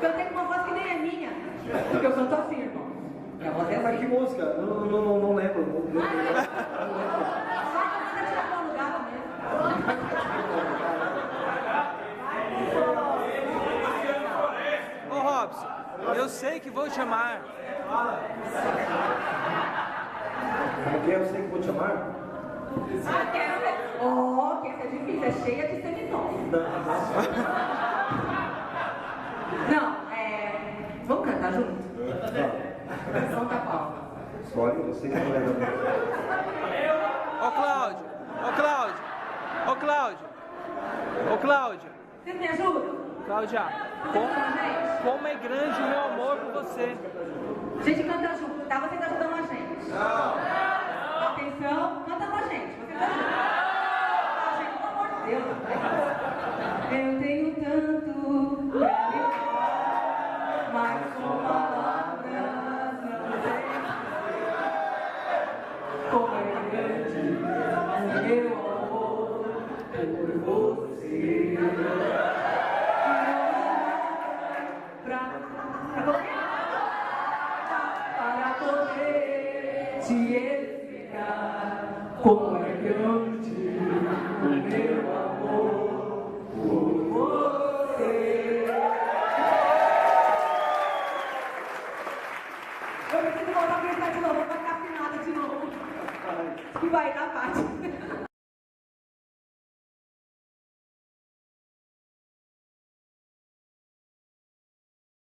Cantei com uma voz que nem é minha. Porque eu canto assim, irmão. Minha voz é assim. Mas que música? Não lembro. Vai tirar pra lugar mesmo. Ô Robson, eu sei que vou te amar. Como que é? Eu sei que vou te chamar? Quero ver. Oh, que essa é difícil, é cheia de semitons. Não, vamos cantar junto? Então tá bom. Escolhe, eu sei que não lembro. Ô Cláudio, ô Cláudio, ô Cláudio, ô Cláudia. Vocês me ajudam? Cláudia, como é grande o meu amor por você. A gente canta junto, tá? Vocês ajudam a gente. Atenção, canta com a gente. Vocês ajudam. Ah, gente, pelo amor de Deus. Eu tenho tanto pra lhe falar, mas com palavras não sei como é grande o meu amor por você. Para poder te explicar como é grande o meu amor por você. Eu preciso voltar a pensar de novo, vou ficar afinada de novo. Que vai dar parte.